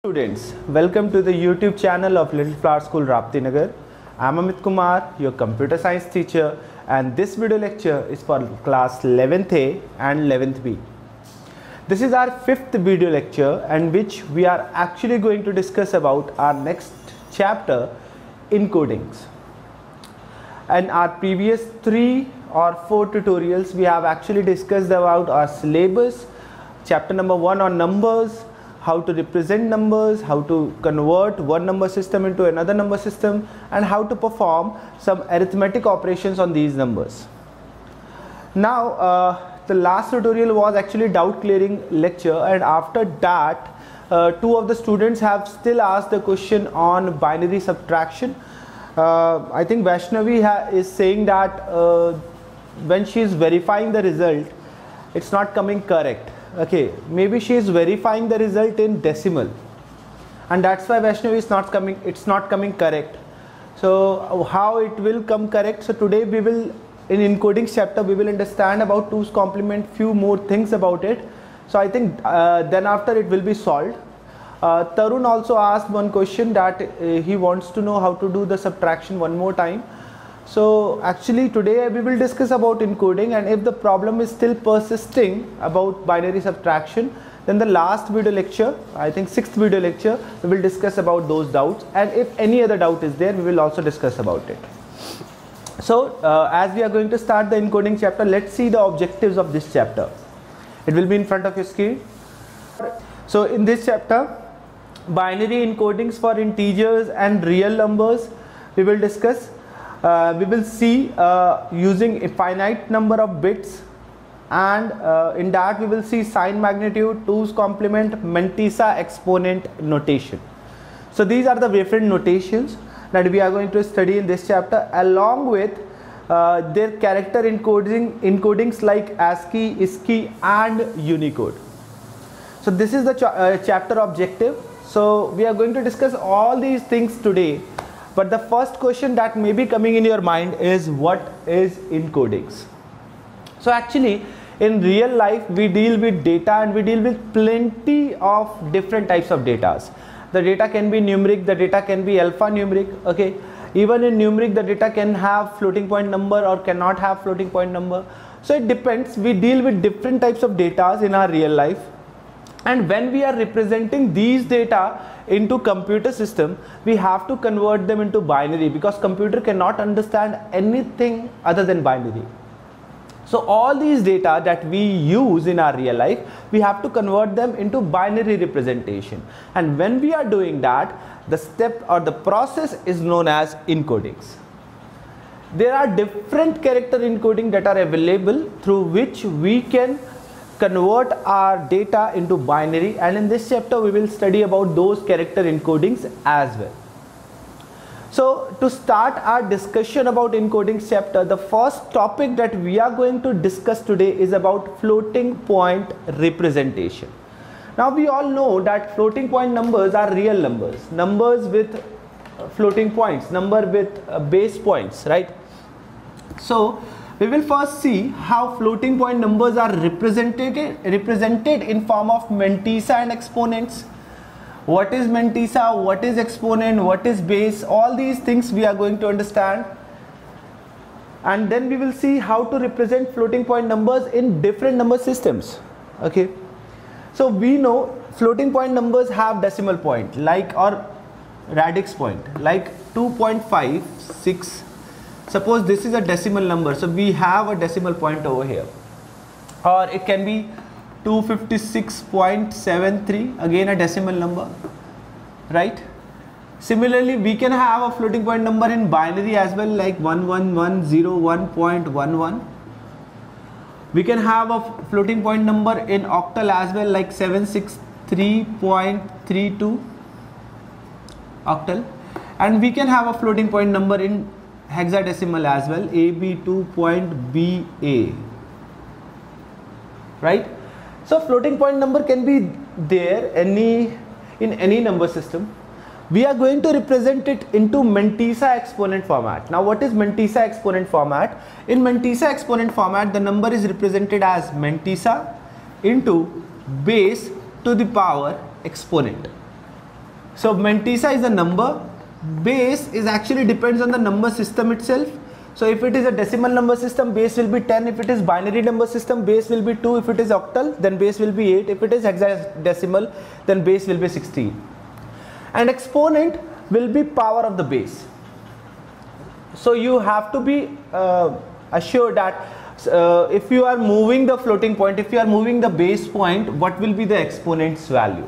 Students, welcome to the YouTube channel of Little Flower School Rapti Nagar. I am Amit Kumar, your computer science teacher, and this video lecture is for class 11th A and 11th B. This is our 5th video lecture in which we are actually going to discuss about our next chapter, encodings. In our previous 3 or 4 tutorials, we have actually discussed about our syllabus, chapter number 1 on numbers, how to represent numbers, how to convert one number system into another number system, and how to perform some arithmetic operations on these numbers. Now, the last tutorial was actually doubt clearing lecture, and after that, 2 of the students have still asked the question on binary subtraction. I think Vaishnavi is saying that when she is verifying the result, it's not coming correct. Okay, maybe she is verifying the result in decimal, and that's why Vaishnavi is not coming, it's not coming correct. So how it will come correct? So today we will, in encoding chapter, we will understand about 2's complement, few more things about it. So I think then after it will be solved. Tarun also asked one question that he wants to know how to do the subtraction one more time. So actually today we will discuss about encoding, and if the problem is still persisting about binary subtraction, then the last video lecture, I think 6th video lecture, we will discuss about those doubts, and if any other doubt is there, we will also discuss about it. So as we are going to start the encoding chapter, let's see the objectives of this chapter. It will be in front of your screen. So in this chapter, binary encodings for integers and real numbers we will discuss. We will see using a finite number of bits, and in that we will see sign magnitude, 2's complement, mantissa exponent notation. So these are the different notations that we are going to study in this chapter, along with their character encodings like ASCII, ISCII and Unicode. So this is the chapter objective. So we are going to discuss all these things today. But the first question that may be coming in your mind is, what is encodings? So actually in real life we deal with data, and we deal with plenty of different types of data. The data can be numeric, the data can be alphanumeric. Okay, even in numeric the data can have floating point number or cannot have floating point number. So it depends. We deal with different types of data in our real life, and when we are representing these data into computer system, we have to convert them into binary, because computer cannot understand anything other than binary. So all these data that we use in our real life, we have to convert them into binary representation, and when we are doing that, the step or the process is known as encodings. There are different character encoding that are available through which we can convert our data into binary, and in this chapter we will study about those character encodings as well. So to start our discussion about encoding chapter, the first topic that we are going to discuss today is about floating point representation. Now we all know that floating point numbers are real numbers, numbers with floating points, number with base points, right? So we will first see how floating point numbers are represented in form of mantissa and exponents. What is mantissa, what is exponent, what is base, all these things we are going to understand. And then we will see how to represent floating point numbers in different number systems. Okay, so we know floating point numbers have decimal point, like, or radix point, like 2.56. Suppose this is a decimal number, so we have a decimal point over here, or it can be 256.73, again a decimal number, right? Similarly, we can have a floating point number in binary as well, like 11101.11. we can have a floating point number in octal as well, like 763.32 octal, and we can have a floating point number in hexadecimal as well, AB2.BA, right? So floating point number can be there in any number system. We are going to represent it into mantissa exponent format. Now what is mantissa exponent format? In mantissa exponent format, the number is represented as mantissa into base to the power exponent. So mantissa is a number, base is actually depends on the number system itself. So if it is a decimal number system, base will be 10. If it is binary number system, base will be 2. If it is octal, then base will be 8. If it is hexadecimal, then base will be 16. And exponent will be power of the base. So you have to be assured that if you are moving the floating point, if you are moving the base point, what will be the exponent's value?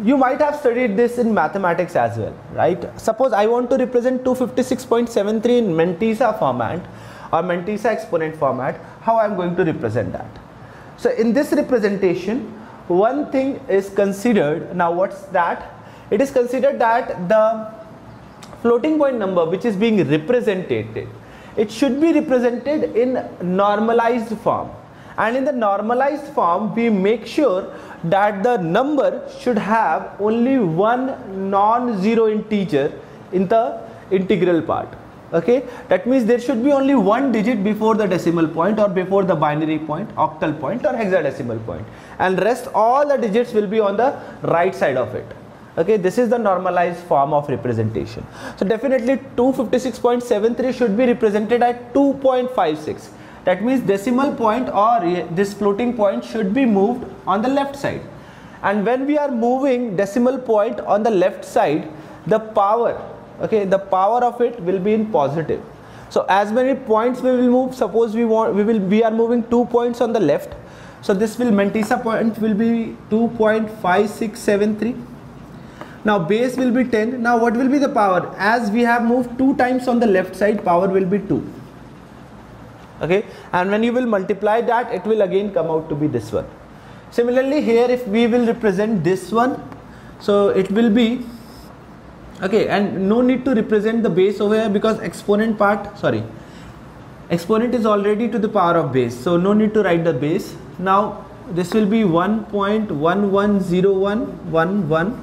You might have studied this in mathematics as well, right? Suppose I want to represent 256.73 in mantissa format or mantissa exponent format. How I am going to represent that? So in this representation, one thing is considered. Now what's that? It is considered that the floating point number which is being represented, it should be represented in normalized form. And in the normalized form, we make sure that the number should have only one non-zero integer in the integral part. Okay, that means there should be only one digit before the decimal point or before the binary point, octal point or hexadecimal point, and rest all the digits will be on the right side of it. Okay, this is the normalized form of representation. So definitely 256.73 should be represented at 2.56. That means decimal point or this floating point should be moved on the left side. And when we are moving decimal point on the left side, the power, okay, the power of it will be in positive. So as many points we will move, suppose we are moving 2 points on the left. So this mantissa point will be 2.5673. Now base will be 10. Now what will be the power? As we have moved 2 times on the left side, power will be 2. Okay, and when you will multiply that, it will again come out to be this one. Similarly here, if we will represent this one, so it will be, okay, and no need to represent the base over here because exponent is already to the power of base, so no need to write the base. Now this will be 1.110111.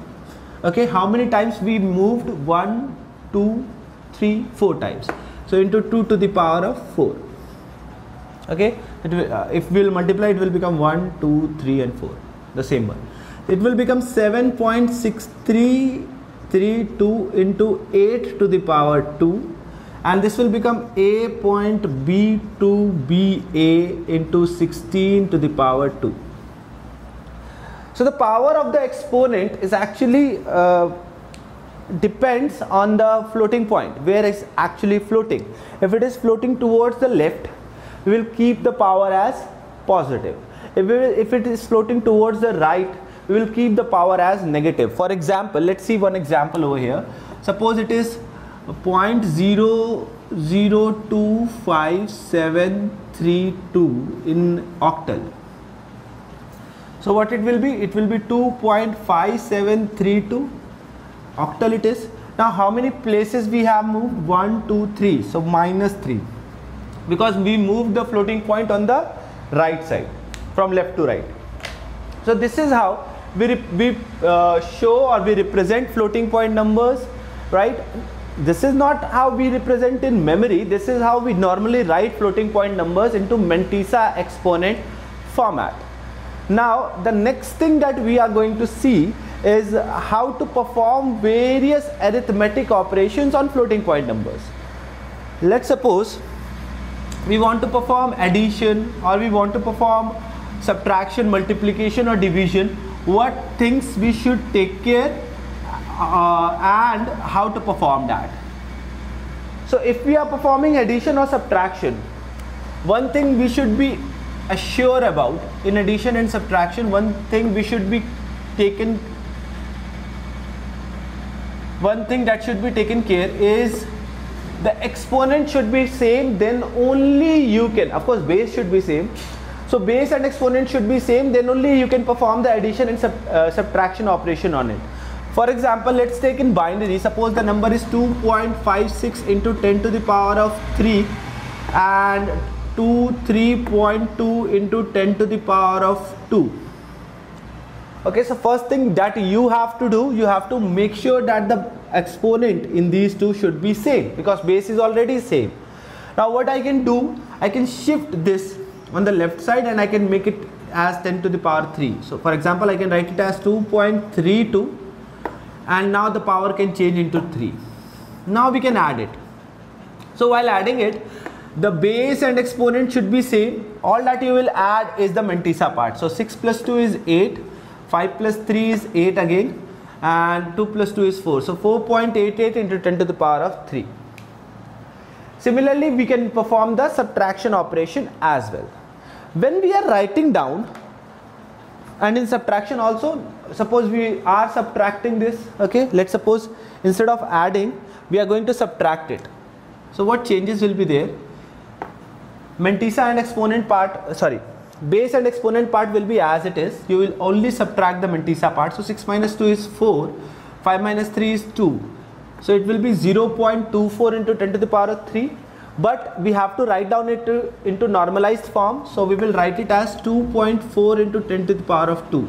Okay, how many times we moved? 1, 2, 3, 4 times. So into 2 to the power of 4. Okay, if we will multiply, it will become 1, 2, 3 and 4, the same one. It will become 7.6332 into 8 to the power 2, and this will become a.b2ba into 16 to the power 2. So the power of the exponent is actually depends on the floating point, where it's actually floating. If it is floating towards the left, we will keep the power as positive. If it is floating towards the right, we will keep the power as negative. For example, let's see one example over here. Suppose it is 0.0025732 in octal. So what it will be? It will be 2.5732 octal it is. Now how many places we have moved? 1, 2, 3. So minus 3. Because we moved the floating point on the right side from left to right. So this is how we show or we represent floating point numbers, right? This is not how we represent in memory. This is how we normally write floating point numbers into mantissa exponent format. Now the next thing that we are going to see is how to perform various arithmetic operations on floating point numbers. Let's suppose we want to perform addition, or we want to perform subtraction, multiplication or division. What things we should take care and how to perform that. So if we are performing addition or subtraction, one thing we should be assured about in addition and subtraction, one thing that should be taken care is the exponent should be same, then only you can, of course base should be same. So base and exponent should be same, then only you can perform the addition and subtraction operation on it. For example, let's take in binary. Suppose the number is 2.56 into 10 to the power of 3 and 3.2 into 10 to the power of 2. Okay, so first thing that you have to do, you have to make sure that the exponent in these two should be same, because base is already same. Now what I can do, I can shift this on the left side and I can make it as 10 to the power 3. So for example, I can write it as 2.32 and now the power can change into 3. Now we can add it. So while adding it, the base and exponent should be same. All that you will add is the mantissa part. So 6 plus 2 is 8, 5 plus 3 is 8 again, and 2 plus 2 is 4. So 4.88 into 10 to the power of 3. Similarly, we can perform the subtraction operation as well. When we are writing down, and in subtraction also, suppose we are subtracting this, okay, let's suppose instead of adding, we are going to subtract it. So what changes will be there? Mantissa and exponent part, base and exponent part will be as it is. You will only subtract the mantissa part. So 6 minus 2 is 4, 5 minus 3 is 2. So it will be 0.24 into 10 to the power of 3. But we have to write down it into normalized form. So we will write it as 2.4 into 10 to the power of 2,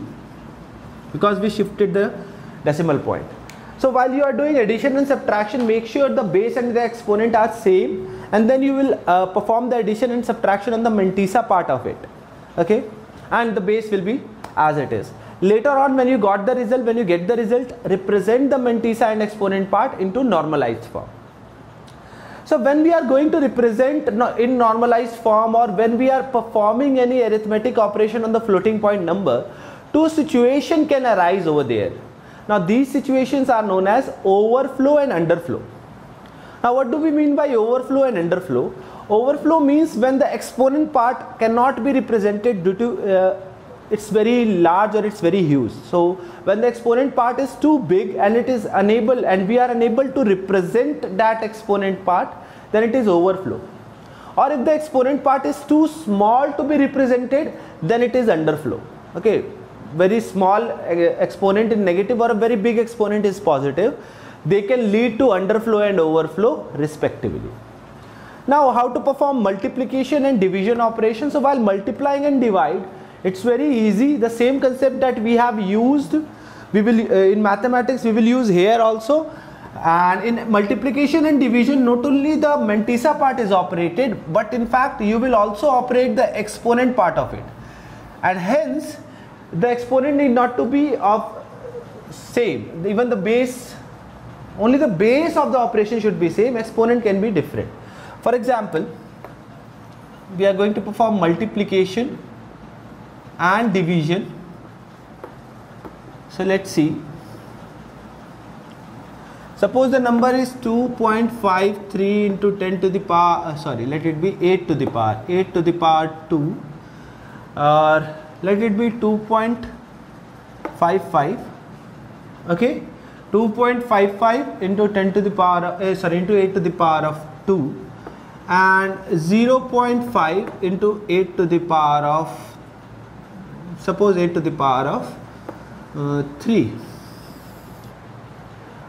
because we shifted the decimal point. So while you are doing addition and subtraction, make sure the base and the exponent are same, and then you will perform the addition and subtraction on the mantissa part of it, okay, and the base will be as it is. Later on, when you get the result, represent the mantissa and exponent part into normalized form. So when we are going to represent in normalized form, or when we are performing any arithmetic operation on the floating point number, two situations can arise over there. Now these situations are known as overflow and underflow. Now what do we mean by overflow and underflow? Overflow means when the exponent part cannot be represented due to it's very large or it's very huge. So when the exponent part is too big and it is unable, and we are unable to represent that exponent part, then it is overflow. Or if the exponent part is too small to be represented, then it is underflow. Okay, very small exponent is negative or a very big exponent is positive. They can lead to underflow and overflow respectively. Now how to perform multiplication and division operations? So while multiplying and divide, it's very easy. The same concept that we have used, we will in mathematics we will use here also. And in multiplication and division, not only the mantissa part is operated, but in fact you will also operate the exponent part of it, and hence the exponent need not to be of same. Even the base, only the base of the operation should be same. Exponent can be different. For example, we are going to perform multiplication and division. So let's see. Suppose the number is 2.53 into 10 to the power, let it be 8 to the power 2, or let it be 2.55, okay, 2.55 into 10 to the power, into 8 to the power of 2, and 0.5 into 8 to the power of, suppose 8 to the power of 3,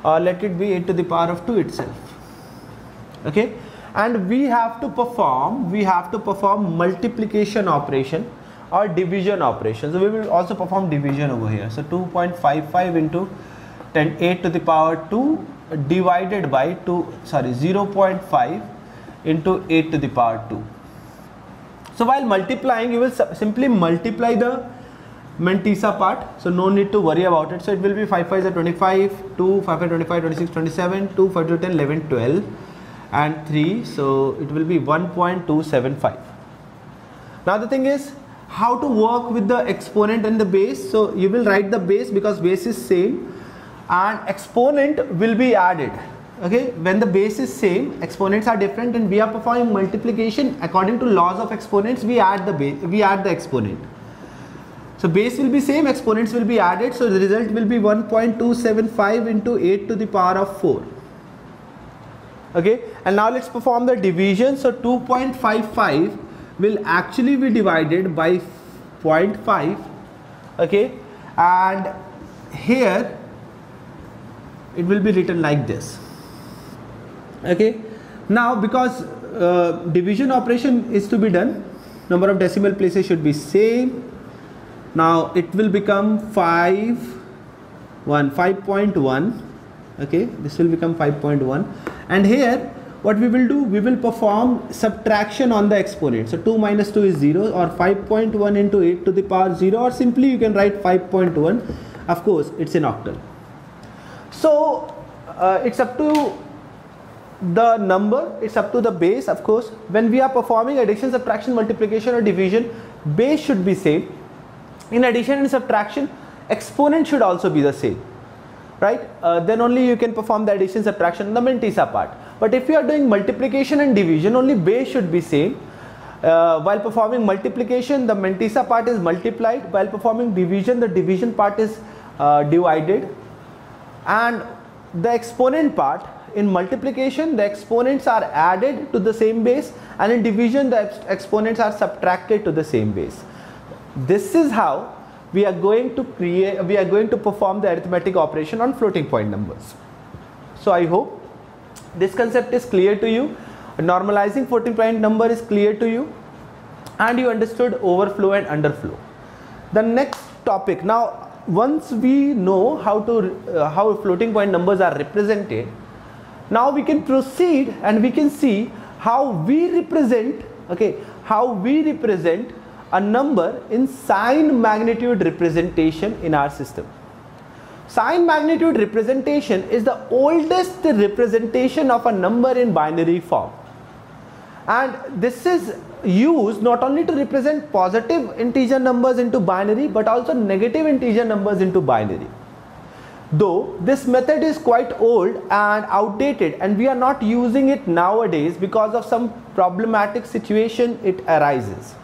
or let it be 8 to the power of 2 itself, okay. And we have to perform multiplication operation or division operation. So we will also perform division over here. So 2.55 into 8 to the power 2 divided by 0.5 into 8 to the power 2. So while multiplying, you will simply multiply the mantissa part, so no need to worry about it. So it will be 5 5 is 25, 2 5 5 25, 26 27, 2 5 2 10 11 12, and 3, so it will be 1.275. Now the thing is how to work with the exponent and the base. So you will write the base because base is same, and exponent will be added, okay. When the base is same, exponents are different, and we are performing multiplication according to laws of exponents. We add the base, we add the exponent. So base will be same, exponents will be added, so the result will be 1.275 into 8 to the power of 4. Okay, and now let's perform the division. So 2.55 will actually be divided by 0.5, okay, and here it will be written like this, okay. Now because division operation is to be done, number of decimal places should be same. Now it will become 5.1, okay, this will become 5.1, and here what we will do, we will perform subtraction on the exponent. So 2 minus 2 is 0, or 5.1 into 8 to the power 0, or simply you can write 5.1. Of course it's in octal. So it's up to the number, it's up to the base. Of course, when we are performing addition, subtraction, multiplication or division, base should be same. In addition and subtraction, exponent should also be the same, right? Then only you can perform the addition, subtraction, the mantissa part. But if you are doing multiplication and division, only base should be same. While performing multiplication, the mantissa part is multiplied. While performing division, the division part is divided. And the exponent part, in multiplication, the exponents are added to the same base, and in division, the exponents are subtracted to the same base. This is how we are going to perform the arithmetic operation on floating point numbers. So I hope this concept is clear to you. Normalizing floating point number is clear to you, and you understood overflow and underflow. The next topic, now once we know how floating point numbers are represented, now we can proceed and we can see how we represent, how we represent a number in sign magnitude representation in our system. Sign magnitude representation is the oldest representation of a number in binary form, and this is used not only to represent positive integer numbers into binary but also negative integer numbers into binary. Though this method is quite old and outdated, and we are not using it nowadays because of some problematic situation it arises.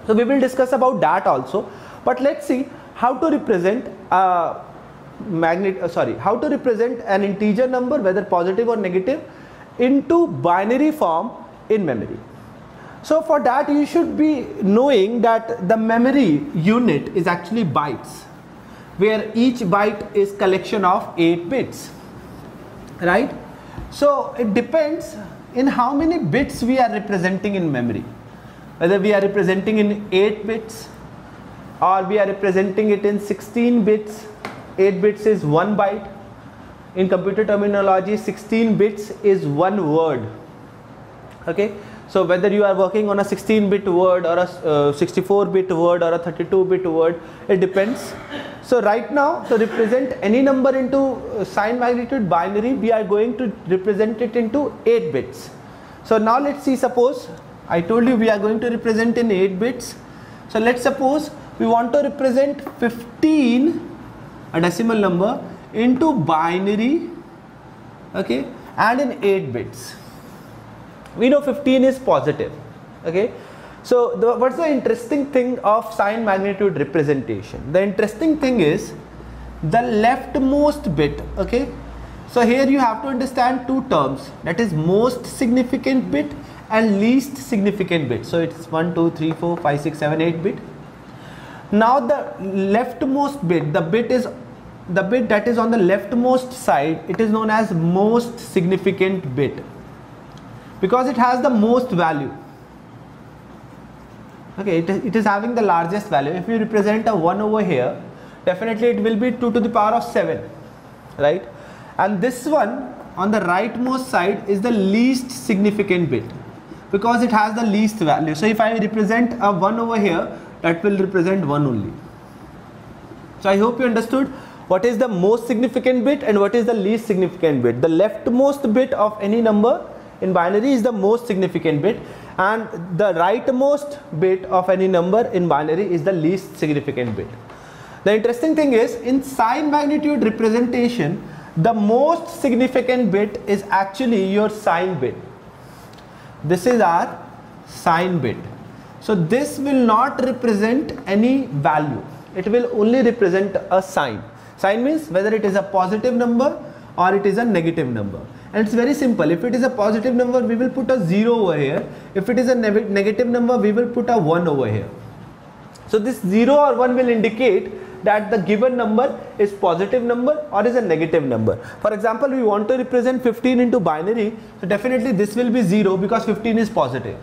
So we will discuss about that also, but let's see how to represent how to represent an integer number, whether positive or negative, into binary form in memory. So for that, you should be knowing that the memory unit is actually bytes, where each byte is collection of 8 bits, right? So it depends in how many bits we are representing in memory, whether we are representing in 8 bits or we are representing it in 16 bits. 8 bits is 1 byte. In computer terminology, 16 bits is 1 word. Okay, so whether you are working on a 16-bit word or a 64-bit word or a 32-bit word, it depends. So right now, to represent any number into sign magnitude binary, we are going to represent it into 8 bits. So now let's see, suppose I told you we are going to represent in 8 bits. So let's suppose we want to represent 15, a decimal number, into binary, okay, and in 8 bits. We know 15 is positive, okay. So what's the interesting thing of sign magnitude representation? The interesting thing is the leftmost bit, okay. So here you have to understand two terms, that is most significant bit and least significant bit. So it's 1, 2, 3, 4, 5, 6, 7, 8 bit. Now the leftmost bit, the bit that is on the leftmost side, it is known as most significant bit, because it has the most value. Okay, it is having the largest value. If you represent a 1 over here, definitely it will be 2 to the power of 7, right? And this one on the rightmost side is the least significant bit, because it has the least value. So if I represent a 1 over here, that will represent 1 only. So I hope you understood what is the most significant bit and what is the least significant bit. The leftmost bit of any number in binary is the most significant bit, and the rightmost bit of any number in binary is the least significant bit. The interesting thing is, in sign magnitude representation, the most significant bit is actually your sign bit. This is our sign bit. So this will not represent any value. It will only represent a sign. Sign means whether it is a positive number or it is a negative number. And it's very simple. If it is a positive number, we will put a 0 over here. If it is a negative number, we will put a 1 over here. So this 0 or 1 will indicate that the given number is positive number or is a negative number. For example, we want to represent 15 into binary, so definitely this will be 0 because 15 is positive.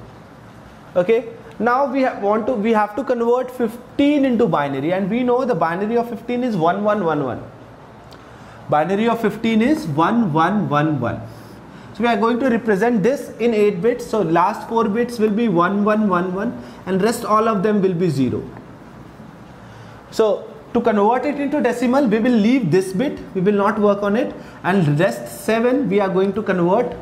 Okay. Now we have to convert 15 into binary, and we know the binary of 15 is 1111. Binary of 15 is 1111. So we are going to represent this in 8 bits. So last 4 bits will be 1111 and rest all of them will be 0. So To convert it into decimal, we will leave this bit, we will not work on it, and rest 7 we are going to convert.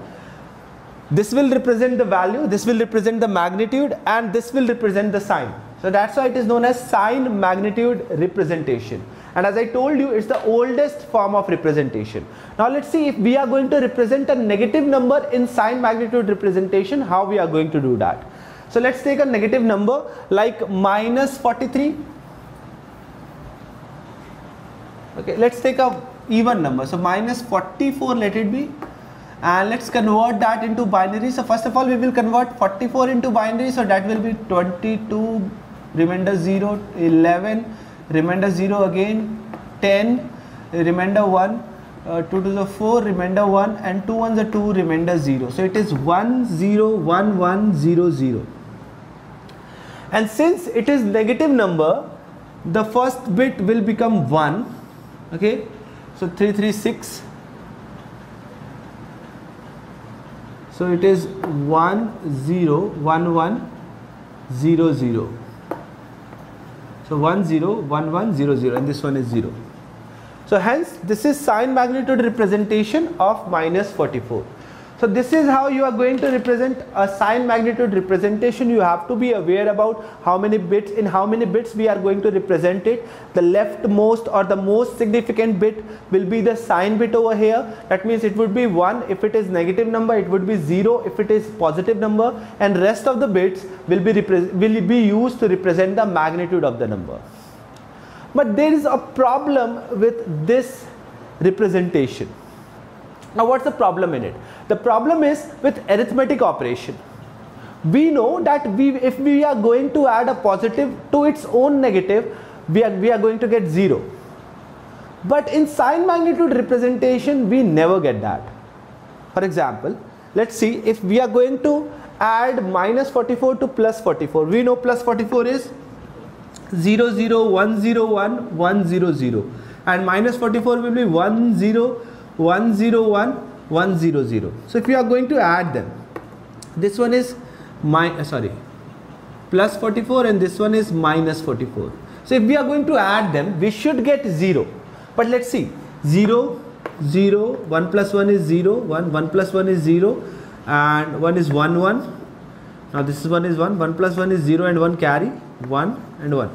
This will represent the value, this will represent the magnitude, and this will represent the sign. So that's why it is known as sign magnitude representation. And as I told you, it's the oldest form of representation. Now let's see if we are going to represent a negative number in sign magnitude representation, how we are going to do that. So let's take a negative number like minus 43. Okay, let's take a even number. So minus 44, let it be. And let's convert that into binary. So first of all, we will convert 44 into binary. So that will be 22, remainder 0, 11, remainder 0 again, 10, remainder 1, 2 to the 4, remainder 1, and 2 ones are 2, remainder 0. So it is 1, 0, 1, 1, 0, 0. And since it is negative number, the first bit will become 1. Okay, so 336. So it is 1, 0, 1, 1, 0, 0. So 1, 0, 1, 1, 0, 0, and this one is 0. So hence this is sign magnitude representation of minus 44. So this is how you are going to represent a sign magnitude representation. You have to be aware about how many bits, in how many bits we are going to represent it. The leftmost or the most significant bit will be the sign bit over here. That means it would be 1 if it is negative number, it would be 0 if it is positive number, and rest of the bits will be used to represent the magnitude of the number. But there is a problem with this representation. Now what's the problem in it? The problem is with arithmetic operation. We know that if we are going to add a positive to its own negative, we are going to get 0. But in sign magnitude representation, we never get that. For example, let's see if we are going to add minus 44 to plus 44. We know plus 44 is 0, 0, 1, 0, 1, 1, 0, 0. And minus 44 will be 1, 0, 1, 0, 1, 1, 0, 0. So if you are going to add them, this one is plus 44 and this one is minus 44. So if we are going to add them, we should get 0. But let's see, 0, 0, 1 plus 1 is 0, 1, 1 plus 1 is 0, and 1 is 1, 1. Now this one is 1, 1 plus 1 is 0 and 1 carry, 1 and 1.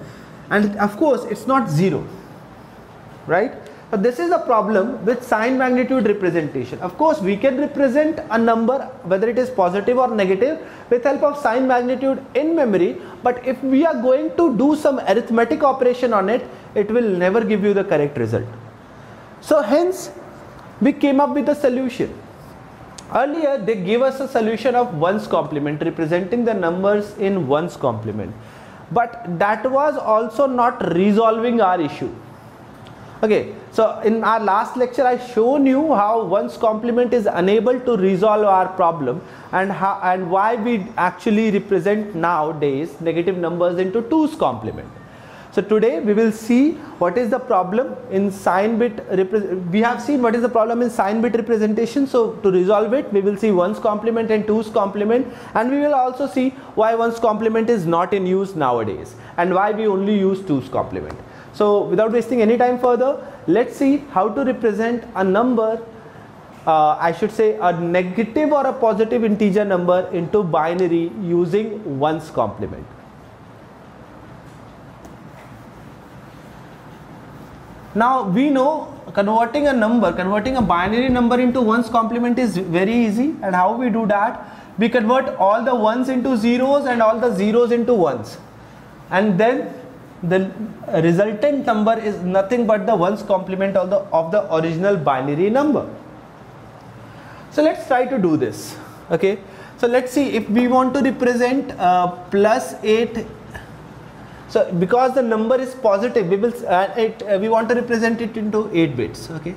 And of course it's not 0, right? So this is a problem with sign magnitude representation. Of course we can represent a number whether it is positive or negative with help of sign magnitude in memory, but if we are going to do some arithmetic operation on it, it will never give you the correct result. So hence we came up with a solution. Earlier they gave us a solution of 1's complement, representing the numbers in 1's complement, but that was also not resolving our issue. Okay, so in our last lecture I shown you how 1's complement is unable to resolve our problem, and why we actually represent nowadays negative numbers into 2's complement. So today we will see what is the problem in sign bit. We have seen what is the problem in sign bit representation. So to resolve it, we will see 1's complement and 2's complement, and we will also see why 1's complement is not in use nowadays and why we only use 2's complement. So without wasting any time further, let's see how to represent a number, I should say a negative or a positive integer number into binary using 1's complement. Now we know converting a binary number into 1's complement is very easy. And how we do that? We convert all the 1's into zeros and all the zeros into 1's, and then the resultant number is nothing but the 1's complement of the original binary number. So let's try to do this. Okay, so let's see if we want to represent plus 8. So because the number is positive, we want to represent it into 8 bits. Okay,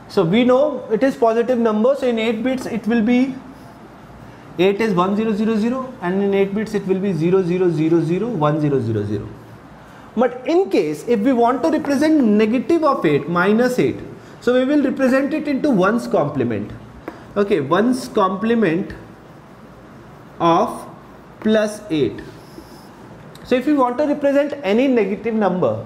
so we know it is positive number, so in 8 bits it will be 8 is 1000, and in 8 bits it will be 00001000. But in case if we want to represent negative of 8, minus 8, so we will represent it into 1's complement. Okay, 1's complement of plus 8. So if you want to represent any negative number,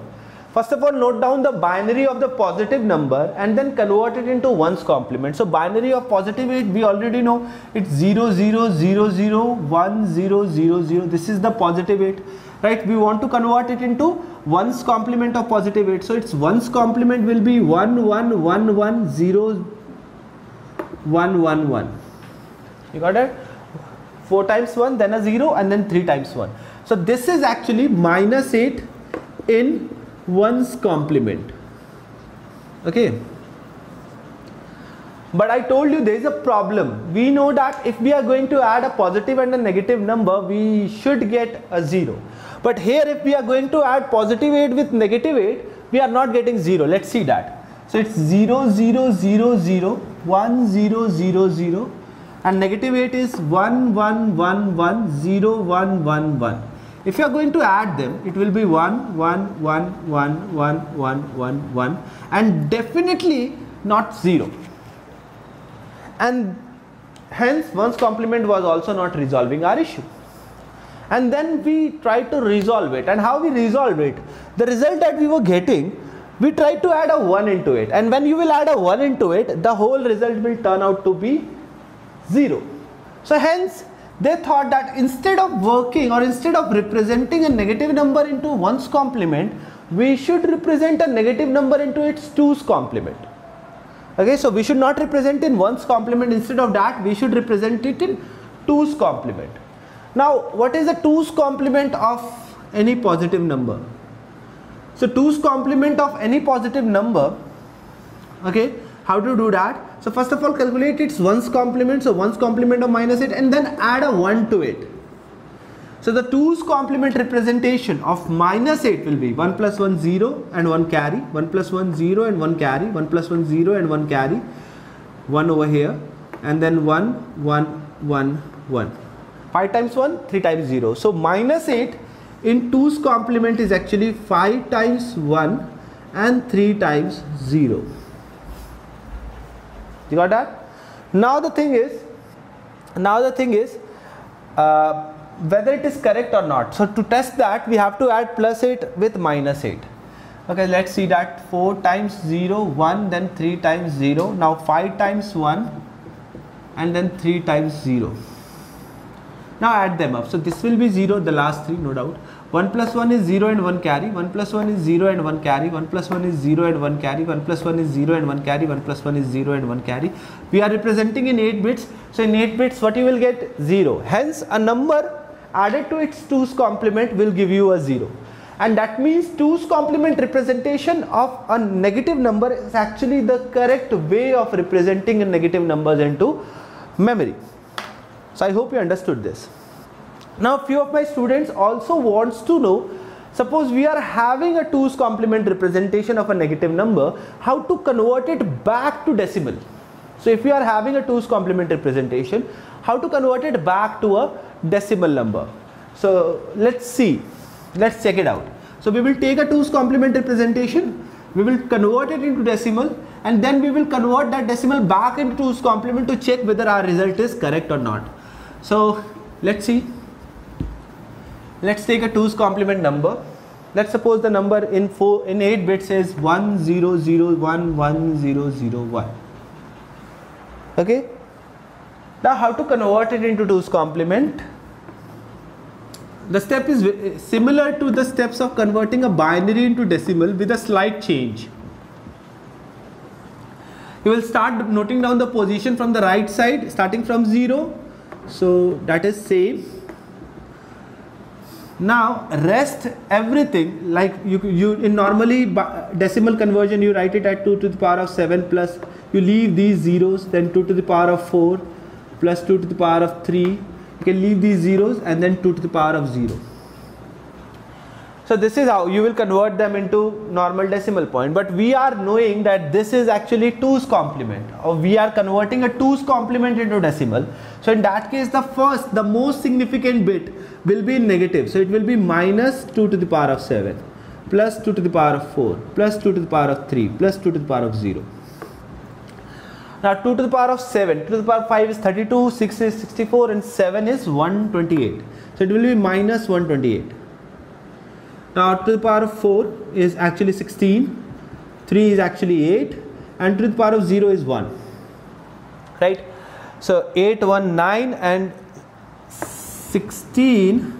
First of all, note down the binary of the positive number and then convert it into ones complement. So binary of positive 8, we already know it's 0 0 0 0 1 0 0 0. This is the positive 8, right? We want to convert it into ones complement of positive 8. So its ones complement will be 1 1 1 1 0 1 1 1. You got it? 4 times 1, then a 0, and then 3 times 1. So this is actually minus 8 in ones complement. Okay, but I told you there is a problem. We know that if we are going to add a positive and a negative number, we should get a 0. But here if we are going to add positive 8 with negative 8, we are not getting 0. Let's see that. So it's 0 0 0 0 1 0 0 0 and negative 8 is 1 1 1 1 0 1 1 1. If you are going to add them, it will be 1 1 1 1 1 1 1 1 and definitely not 0. And hence one's complement was also not resolving our issue. And then we tried to resolve it. And how we resolve it? The result that we were getting, we tried to add a 1 into it. And when you will add a 1 into it, the whole result will turn out to be 0. So hence, they thought that instead of working or instead of representing a negative number into one's complement, we should represent a negative number into its two's complement. Okay, so we should not represent in one's complement. Instead of that, we should represent it in two's complement. Now, what is the two's complement of any positive number? So two's complement of any positive number, okay, how to do that? So first of all, calculate its one's complement, so one's complement of minus 8 and then add a 1 to it. So the two's complement representation of minus 8 will be 1 plus 1 0 and 1 carry, 1 plus 1 0 and 1 carry, 1 plus 1 0 and 1 carry, 1 over here and then 1 1 1 1. 5 times 1, 3 times 0. So minus 8 in 2's complement is actually 5 times 1 and 3 times 0. You got that? Now the thing is whether it is correct or not. So to test that, we have to add plus 8 with minus 8. Okay, let's see that. 4 times 0, 1, then 3 times 0. Now 5 times 1 and then 3 times 0. Now add them up. So this will be 0, the last 3, no doubt. 1 plus 1 is 0 and 1 carry, 1 plus 1 is 0 and 1 carry, 1 plus 1 is 0 and 1 carry, 1 plus 1 is 0 and 1 carry, 1 plus 1 is 0 and 1 carry. We are representing in 8 bits. So in 8 bits, what you will get? 0. Hence a number added to its 2's complement will give you a 0. And that means 2's complement representation of a negative number is actually the correct way of representing negative numbers into memory. So I hope you understood this. Now few of my students also wants to know, suppose we are having a 2's complement representation of a negative number, how to convert it back to decimal. So if we are having a 2's complement representation, how to convert it back to a decimal number. So let's see, let's check it out. So we will take a 2's complement representation, we will convert it into decimal and then we will convert that decimal back into 2's complement to check whether our result is correct or not. So let's see. Let's take a 2's complement number. Let's suppose the number in 8 bits is 10011001. Okay. Now how to convert it into 2's complement? The step is similar to the steps of converting a binary into decimal with a slight change. You will start noting down the position from the right side starting from 0. So that is same. Now rest everything, like you in normally decimal conversion you write it at 2 to the power of 7 plus you leave these zeros, then 2 to the power of 4 plus 2 to the power of 3. You can leave these zeros and then 2 to the power of 0. So this is how you will convert them into normal decimal point. But we are knowing that this is actually 2's complement, or we are converting a 2's complement into decimal. So in that case, the most significant bit will be negative. So it will be minus 2 to the power of 7 plus 2 to the power of 4 plus 2 to the power of 3 plus 2 to the power of 0. Now 2 to the power of 7, 2 to the power of 5 is 32, 6 is 64 and 7 is 128. So it will be minus 128. Now to the power of 4 is actually 16, 3 is actually 8, and to the power of 0 is 1, right? So 8, 1, 9, and 16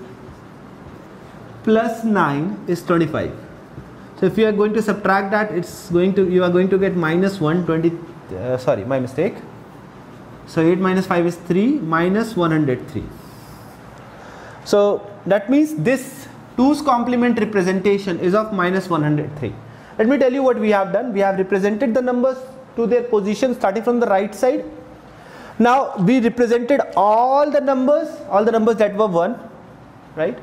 plus 9 is 25. So if you are going to subtract that, you are going to get minus 120. Sorry, my mistake. So 8 minus 5 is 3, minus 103. So that means this 2's complement representation is of minus 103. Let me tell you what we have done. We have represented the numbers to their position starting from the right side. Now we represented all the numbers that were 1, right?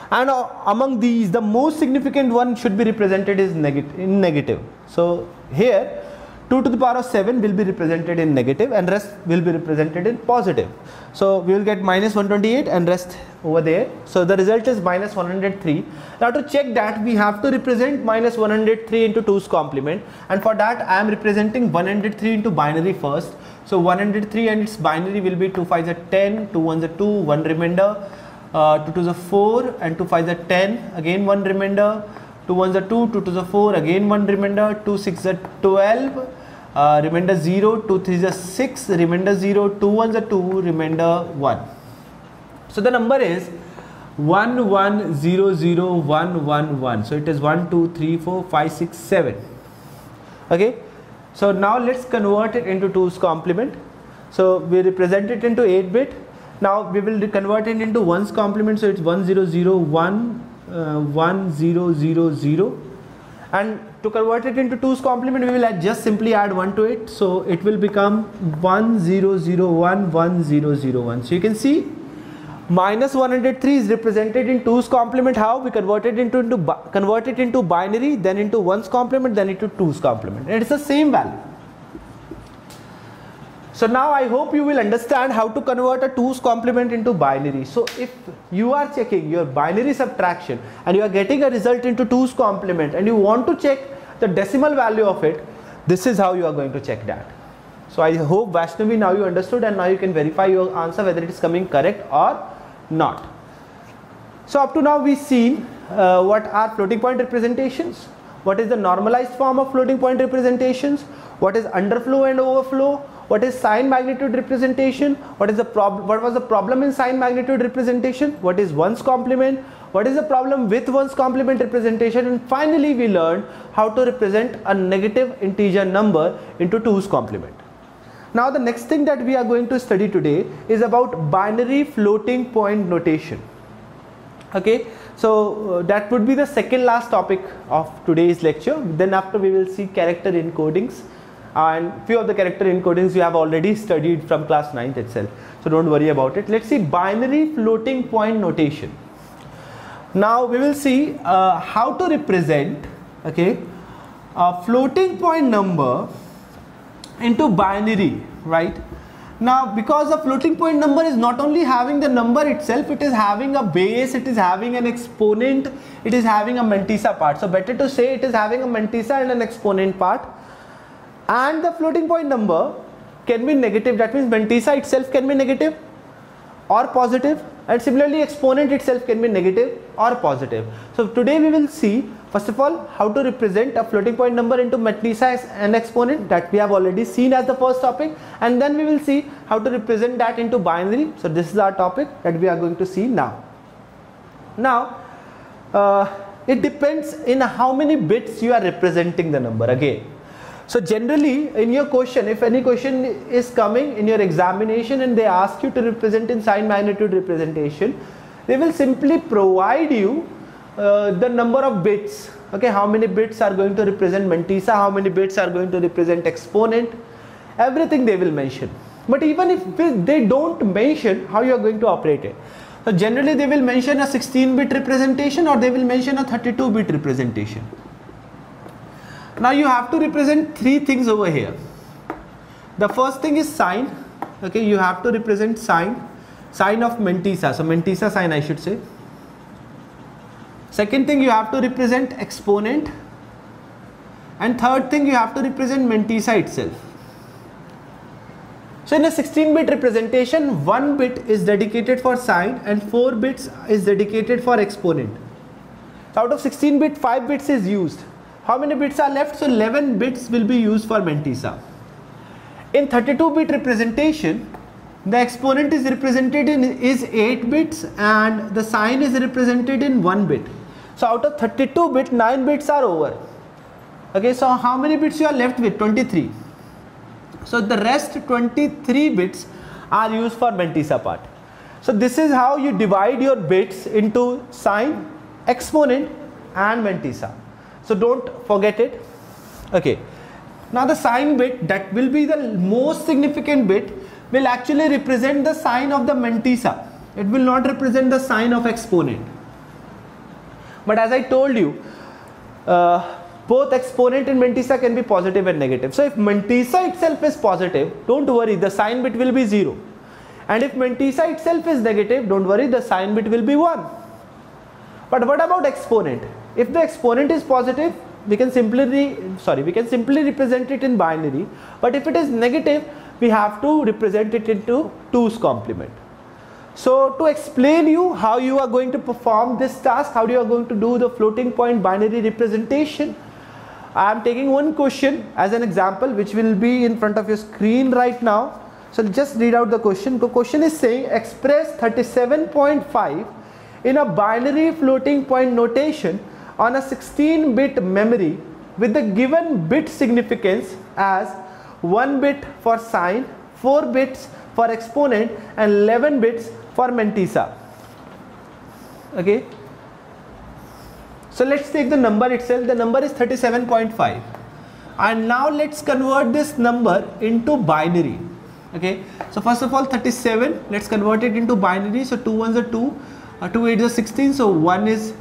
And among these, the most significant one should be represented in negative. So here 2 to the power of 7 will be represented in negative and rest will be represented in positive. So we will get minus 128 and rest over there. So the result is minus 103. Now to check that, we have to represent minus 103 into 2's complement, and for that I am representing 103 into binary first. So 103 and its binary will be 2 5s are 10, 2 1s are 2, 1 remainder, 2 2s are 4, and 2 5s are 10, again 1 remainder, 2 1s are 2, 2 2s are 4, again 1 remainder, 2 6s are 12, remainder 0, 2 3s are 6, remainder 0, 2 1s are 2, remainder 1. So the number is 1 1 0 0 1 1 1. So it is 1 2 3 4 5 6 7. Okay. So now let's convert it into 2's complement. So we represent it into 8-bit. Now we will convert it into 1's complement. So it's 1 0 0 1 1 0 0 0. And to convert it into 2's complement, we will just simply add 1 to it. So it will become 1 0 0 1 1 0 0 1. So you can see minus 103 is represented in 2's complement. How? We convert it into binary, then into 1's complement, then into 2's complement. And it's the same value. So now I hope you will understand how to convert a 2's complement into binary. So if you are checking your binary subtraction and you are getting a result into 2's complement and you want to check the decimal value of it, this is how you are going to check that. So I hope, Vaishnavi, now you understood, and now you can verify your answer whether it is coming correct or not. So up to now we seen what are floating point representations, what is the normalized form of floating point representations, what is underflow and overflow, what is sign magnitude representation, what was the problem in sign magnitude representation, what is 1's complement, what is the problem with 1's complement representation, and finally we learned how to represent a negative integer number into 2's complement. Now the next thing that we are going to study today is about binary floating point notation. Okay, so that would be the second last topic of today's lecture. Then after we will see character encodings, and few of the character encodings you have already studied from class 9th itself, so don't worry about it. Let's see binary floating point notation. Now we will see how to represent, okay, a floating point number into binary, right? Now because the floating point number is not only having the number itself, it is having a base, it is having an exponent, it is having a mantissa part. So better to say it is having a mantissa and an exponent part. And the floating point number can be negative, that means mantissa itself can be negative or positive, and similarly exponent itself can be negative or positive. So today we will see first of all how to represent a floating point number into mantissa and exponent, that we have already seen as the first topic, and then we will see how to represent that into binary. So this is our topic that we are going to see now. Now it depends in how many bits you are representing the number again. So generally in your question, if any question is coming in your examination and they ask you to represent in sign magnitude representation, they will simply provide you the number of bits. Okay, how many bits are going to represent mantissa, how many bits are going to represent exponent, everything they will mention. But even if they don't mention how you are going to operate it, so generally they will mention a 16-bit representation or they will mention a 32-bit representation. Now you have to represent three things over here. The first thing is sign. Okay, you have to represent sign of mantissa, so mantissa sign I should say. Second thing, you have to represent exponent, and third thing, you have to represent mantissa itself. So in a 16-bit representation, 1 bit is dedicated for sign and 4 bits is dedicated for exponent. So out of 16 bit, 5 bits is used. How many bits are left? So 11 bits will be used for Mantissa. In 32 bit representation, the exponent is represented in is 8 bits and the sign is represented in 1 bit. So out of 32 bit, 9 bits are over. Okay, so how many bits you are left with? 23. So the rest 23 bits are used for Mantissa part. So this is how you divide your bits into sign, exponent and Mantissa. So don't forget it. Okay. Now the sign bit, that will be the most significant bit, will actually represent the sign of the Mantissa. It will not represent the sign of exponent. But as I told you, both exponent and Mantissa can be positive and negative. So if Mantissa itself is positive, don't worry, the sign bit will be 0. And if Mantissa itself is negative, don't worry, the sign bit will be 1. But what about exponent? If the exponent is positive, we can simply represent it in binary. But if it is negative, we have to represent it into 2's complement. So to explain you how you are going to perform this task, how you are going to do the floating point binary representation, I am taking one question as an example which will be in front of your screen right now. So just read out the question. The question is saying express 37.5 in a binary floating point notation on a 16-bit memory with the given bit significance as 1 bit for sign, 4 bits for exponent and 11 bits for Mantissa. Okay. So let's take the number itself. The number is 37.5 and now let's convert this number into binary. Okay, so first of all 37, let's convert it into binary. So 2 ones are 2, 2 8s are 16, so 1 is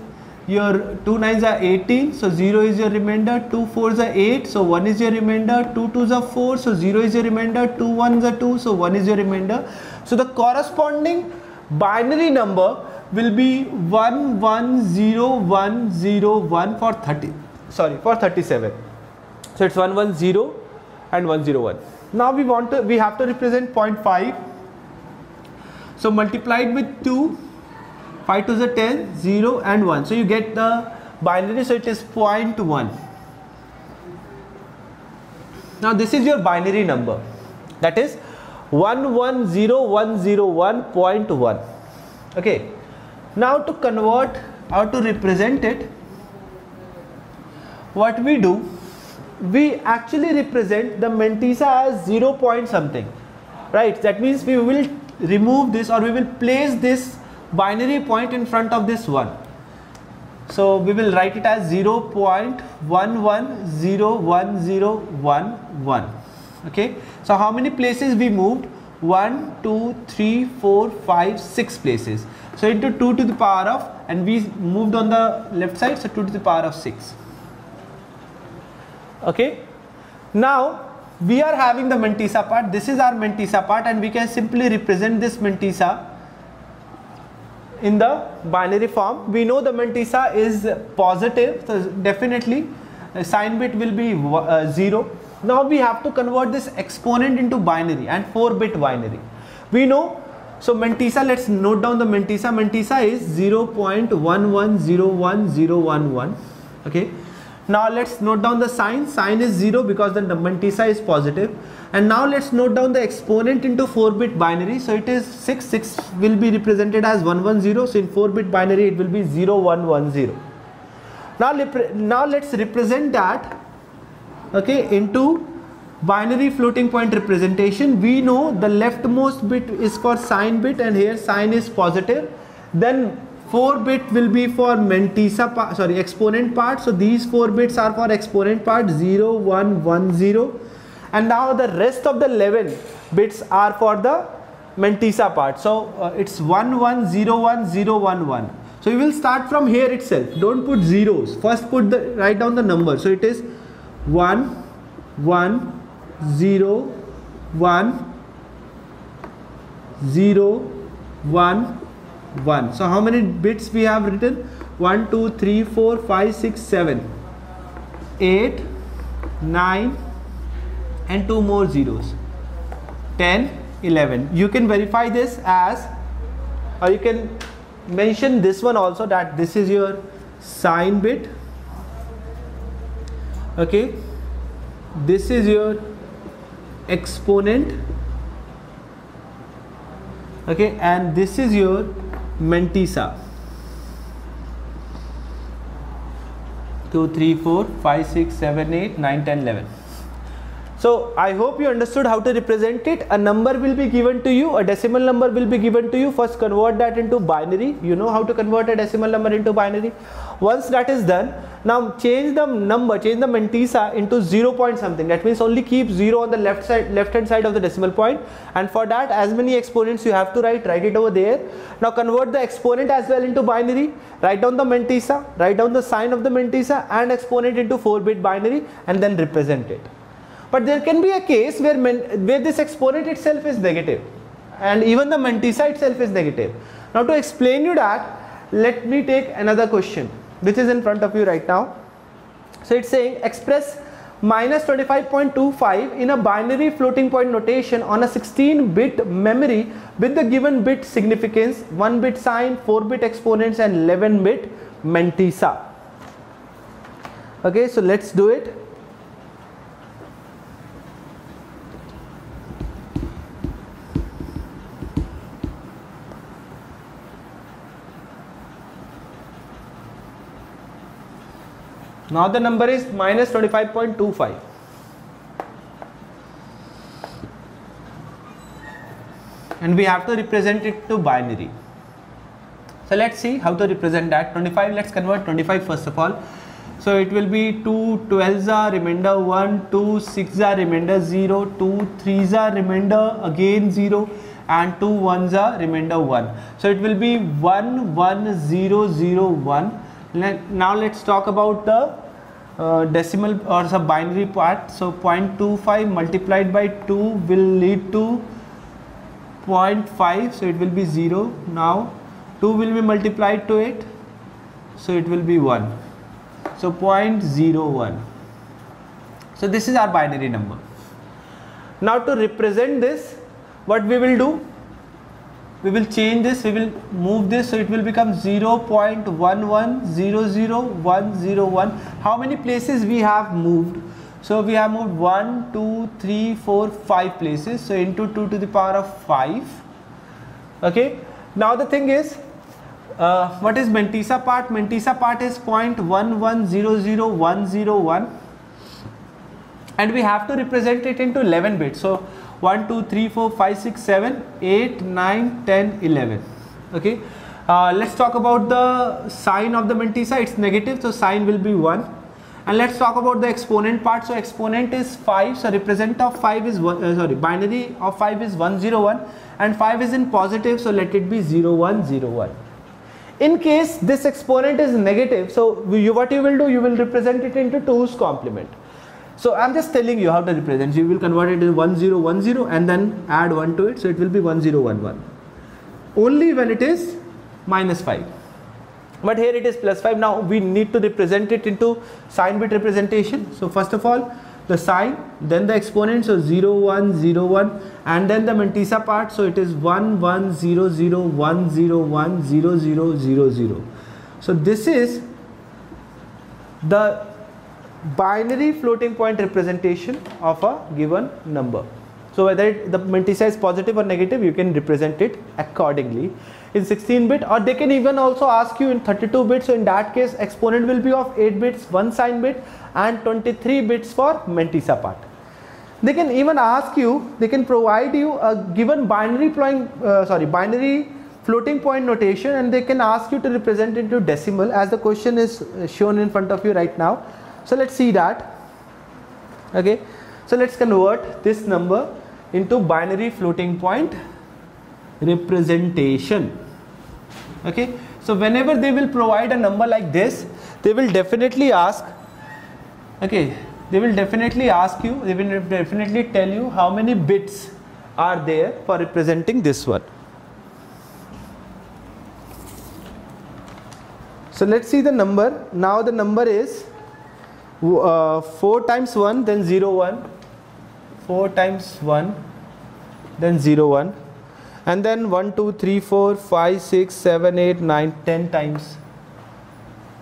your 2 9s are 18, so 0 is your remainder, 2 4s are 8, so 1 is your remainder, 2 2s are 4, so 0 is your remainder, 2 1s are 2, so 1 is your remainder. So the corresponding binary number will be 110101 for 37. So it's 110 and 101. Now we have to represent 0.5. So multiplied with 2, 5 2s are 10, 0 and 1. So you get the binary, so it is 0.1. Now this is your binary number, that is 110101.1. Okay. Now to convert or to represent it, what we do, we actually represent the Mantissa as 0 point something, right? That means we will remove this or we will place this binary point in front of this one. So we will write it as 0.110101. Okay. So how many places we moved? 1, 2, 3, 4, 5, 6 places. So into 2 to the power of, and we moved on the left side, so 2 to the power of 6. Okay. Now we are having the Mantissa part. This is our Mantissa part and we can simply represent this Mantissa in the binary form. We know the Mantissa is positive, so definitely the sign bit will be 0. Now we have to convert this exponent into binary and 4-bit binary. We know, so Mantissa, let's note down the Mantissa. Mantissa is 0.1101011. Okay. Now let's note down the sign. Sign is 0 because the Mantissa is positive. And now let's note down the exponent into 4-bit binary. So it is 6. 6 will be represented as 110. So in 4-bit binary it will be 0110. Now let's represent that, okay, into binary floating point representation. We know the leftmost bit is for sign bit and here sign is positive. Then 4-bit will be for Mantissa part, exponent part. So these 4 bits are for exponent part, 0, 1, 1, 0. And now the rest of the 11 bits are for the Mantissa part. So it's 1, 1, 0, 1, 0, 1, 1. So we will start from here itself. Don't put zeros. First write down the number. So it is 1, 1, 0, 1, 0, 1, 1. So how many bits we have written? 1, 2, 3, 4, 5, 6, 7, 8, 9 and 2 more zeros, 10, 11. You can verify this as, or you can mention this one also, that this is your sign bit. Okay, this is your exponent. Okay, and this is your mantissa. 2, 3, 4, 5, 6, 7, 8, 9, 10, 11. So I hope you understood how to represent it. A number will be given to you, a decimal number will be given to you. First convert that into binary. You know how to convert a decimal number into binary. Once that is done, now change the number, change the mantissa into 0 point something. That means only keep 0 on the left hand side of the decimal point, and for that as many exponents you have to write it over there. Now convert the exponent as well into binary. Write down the mantissa, write down the sign of the mantissa and exponent into 4-bit binary, and then represent it. But there can be a case where this exponent itself is negative and even the mantissa itself is negative. Now to explain you that, let me take another question which is in front of you right now. So it's saying express minus 25.25 in a binary floating point notation on a 16-bit memory with the given bit significance, 1-bit sign, 4-bit exponents and 11-bit mantissa. Okay, so let's do it. Now the number is minus 25.25. And we have to represent it to binary. So let's see how to represent that. 25, let's convert 25 first of all. So it will be 2 12s are remainder 1, 2 6s are remainder 0, 2 3s are remainder again 0, and 2 1s are remainder 1. So it will be 1 1 0 0 1. Now let's talk about the decimal or some binary part. So 0.25 multiplied by 2 will lead to 0.5, so it will be 0. Now 2 will be multiplied to it, so it will be 1. So 0.01. So this is our binary number. Now to represent this, what we will do? We will change this, we will move this, so it will become 0.1100101. How many places we have moved? So we have moved 1, 2, 3, 4, 5 places. So into 2 to the power of 5. Okay. Now the thing is, what is mantissa part? Mantissa part is 0.1100101, and we have to represent it into 11 bits. So 1 2 3 4 5 6 7 8 9 10 11. Okay, let's talk about the sign of the mantissa. It's negative, so sign will be 1. And let's talk about the exponent part. So exponent is 5, so represent of 5 is binary of 5 is 101, and 5 is in positive, so let it be 0101. In case this exponent is negative, so what you will do, you will represent it into 2's complement. So I'm just telling you how to represent. You will convert it into 1010 and then add 1 to it, so it will be 1011. Only when it is minus 5. But here it is plus 5. Now we need to represent it into sign bit representation. So first of all, the sign, then the exponent, so 0101, and then the mantissa part, so it is 110010100000. So this is the binary floating point representation of a given number. So whether the mantissa is positive or negative, you can represent it accordingly in 16-bit, or they can even also ask you in 32 bits. So in that case, exponent will be of 8 bits, 1 sign bit, and 23 bits for mantissa part. They can even ask you, they can provide you a given binary floating point notation, and they can ask you to represent it into decimal, as the question is shown in front of you right now. So let's see that. Okay, so let's convert this number into binary floating point representation. Okay, so whenever they will provide a number like this, they will definitely ask, okay, they will definitely ask you, they will definitely tell you how many bits are there for representing this one. So let's see the number. Now the number is 4 times 1, then 0 1, 4 times 1, then 0 1, and then 1 2 3 4 5 6 7 8 9 10 times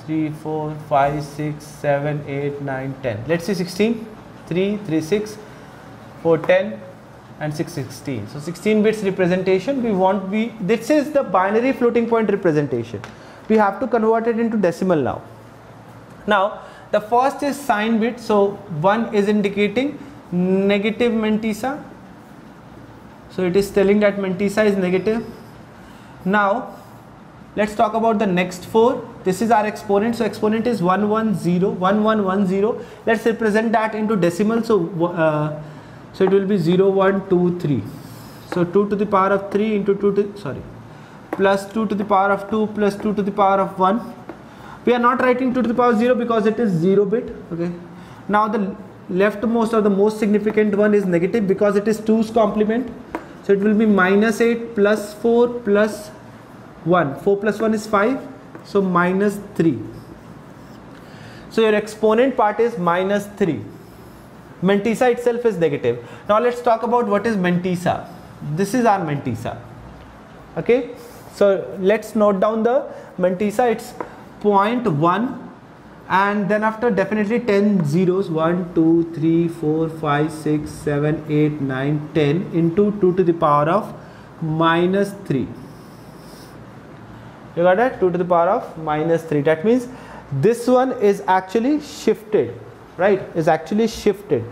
3, 4, 5, 6, 7, 8, 9, 10. Let's say 16. 3, 3, 6, 4, 10, and 6, 16. So 16 bits representation. This is the binary floating point representation. We have to convert it into decimal now. Now the first is sign bit. So 1 is indicating negative mantissa. So it is telling that mantissa is negative. Now let's talk about the next 4. This is our exponent. So exponent is 110, 1110. Let's represent that into decimal. So so it will be 0, 1, 2, 3. So 2 to the power of 3 into 2 to, plus 2 to the power of 2 plus 2 to the power of 1. We are not writing 2 to the power of 0 because it is 0 bit. Okay. Now the leftmost or the most significant one is negative because it is 2's complement. So it will be minus 8 plus 4 plus 1. 4 plus 1 is 5. So minus 3. So your exponent part is minus 3. Mantissa itself is negative. Now let's talk about what is mantissa. This is our mantissa. Okay. So let's note down the mantissa. It's 0.1 and then after definitely 10 zeros. 1, 2, 3, 4, 5, 6, 7, 8, 9, 10 into 2 to the power of minus 3. You got that? 2 to the power of minus 3. That means this one is actually shifted, right? Is actually shifted.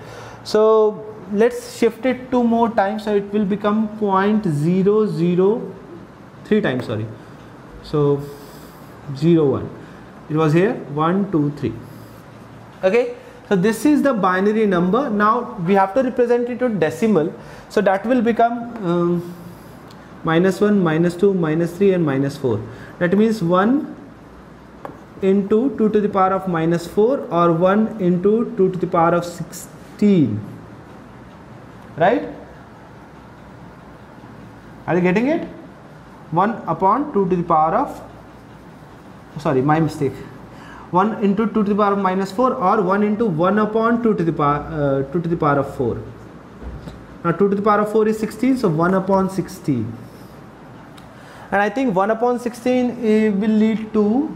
So let's shift it 2 more times. So it will become 0.003 times. Sorry. So 0, 1. It was here 1, 2, 3. Okay. So this is the binary number. Now we have to represent it to decimal. So that will become minus 1, minus 2, minus 3 and minus 4. That means 1 into 2 to the power of minus 4 or 1 into 2 to the power of 16. Right? Are you getting it? 1 upon 2 to the power of, sorry, my mistake. 1 into 2 to the power of minus 4 or 1 into 1 upon 2 to the power of 4. Now 2 to the power of 4 is 16, so 1 upon 16. And I think 1 upon 16 will lead to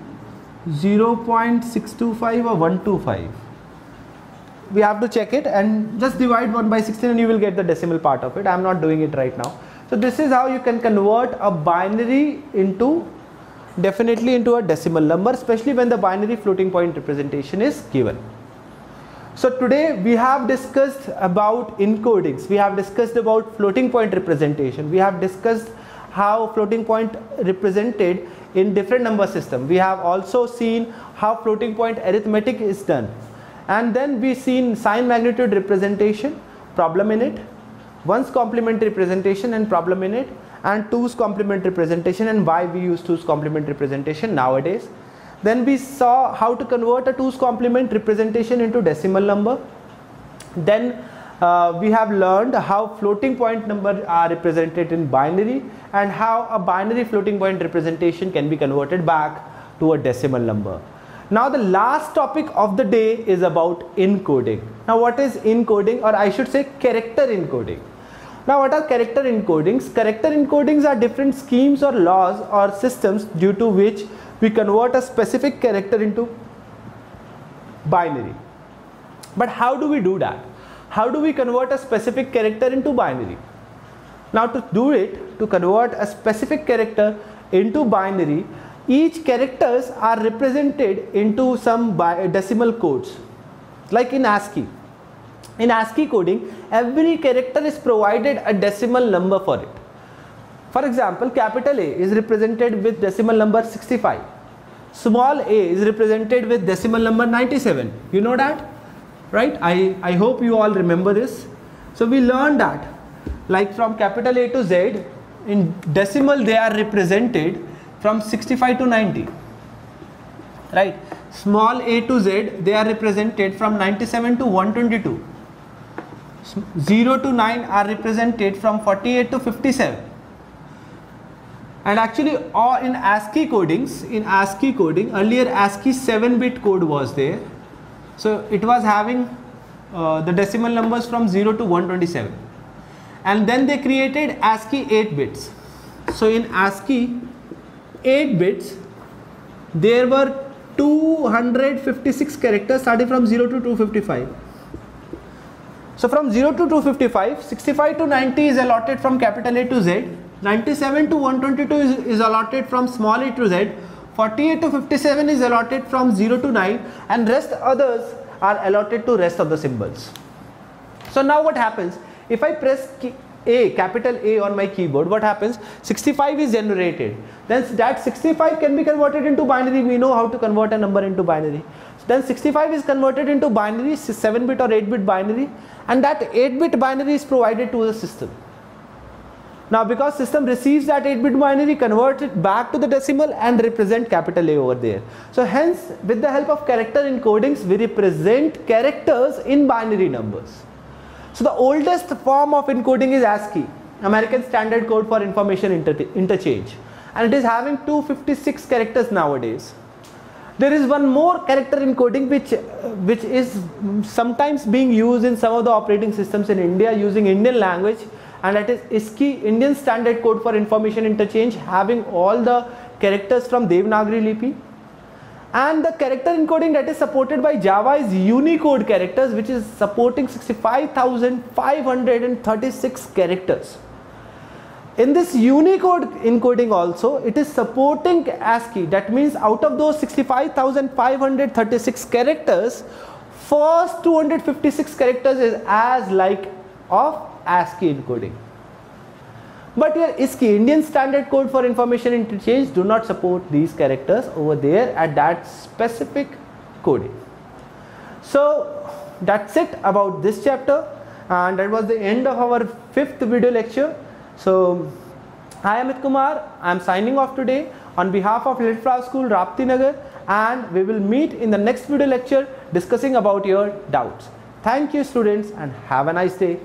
0.625 or 125. We have to check it and just divide 1 by 16 and you will get the decimal part of it. I am not doing it right now. So this is how you can convert a binary into definitely into a decimal number, especially when the binary floating point representation is given. So today we have discussed about encodings. We have discussed about floating point representation. We have discussed how floating point represented in different number system. We have also seen how floating point arithmetic is done. And then we seen sign magnitude representation, problem in it, 1's complement representation and problem in it, and 2's complement representation and why we use 2's complement representation nowadays. Then we saw how to convert a 2's complement representation into decimal number. Then we have learned how floating point number are represented in binary and how a binary floating point representation can be converted back to a decimal number. Now the last topic of the day is about encoding. Now what is encoding, or I should say character encoding. Now what are character encodings? Character encodings are different schemes or laws or systems due to which we convert a specific character into binary. But how do we do that? How do we convert a specific character into binary? Now to do it, to convert a specific character into binary, each characters are represented into some decimal codes, like in ASCII. In ASCII coding, every character is provided a decimal number for it. For example, capital A is represented with decimal number 65. Small a is represented with decimal number 97. You know that? Right? I hope you all remember this. So we learned that like from capital A to Z, in decimal they are represented from 65 to 90. Right? Small a to Z, they are represented from 97 to 122. 0 to 9 are represented from 48 to 57. And actually all in ASCII codings, earlier ASCII 7-bit code was there. So it was having the decimal numbers from 0 to 127. And then they created ASCII 8 bits. So in ASCII 8 bits, there were 256 characters starting from 0 to 255. So from 0 to 255, 65 to 90 is allotted from capital A to Z, 97 to 122 is allotted from small a to Z, 48 to 57 is allotted from 0 to 9, and rest others are allotted to rest of the symbols. So now what happens, if I press A, capital A on my keyboard, what happens? 65 is generated. Then that 65 can be converted into binary. We know how to convert a number into binary. Then 65 is converted into binary, 7-bit or 8-bit binary, and that 8-bit binary is provided to the system. Now because system receives that 8-bit binary, converts it back to the decimal and represent capital A over there. So hence, with the help of character encodings, we represent characters in binary numbers. So the oldest form of encoding is ASCII, American Standard Code for Information Interchange, and it is having 256 characters nowadays. There is one more character encoding which is sometimes being used in some of the operating systems in India using Indian language, and that is ISCI, Indian Standard Code for Information Interchange, having all the characters from Devanagari Lipi. And the character encoding that is supported by Java is Unicode characters, which is supporting 65,536 characters. In this Unicode encoding also, it is supporting ASCII. That means out of those 65,536 characters, first 256 characters is as like of ASCII encoding. But here ISCI, Indian Standard Code for Information Interchange, do not support these characters over there at that specific coding. So that's it about this chapter, and that was the end of our 5th video lecture. So I am Amit Kumar. I am signing off today on behalf of Little Flower School, Rapti Nagar, and we will meet in the next video lecture discussing about your doubts. Thank you students, and have a nice day.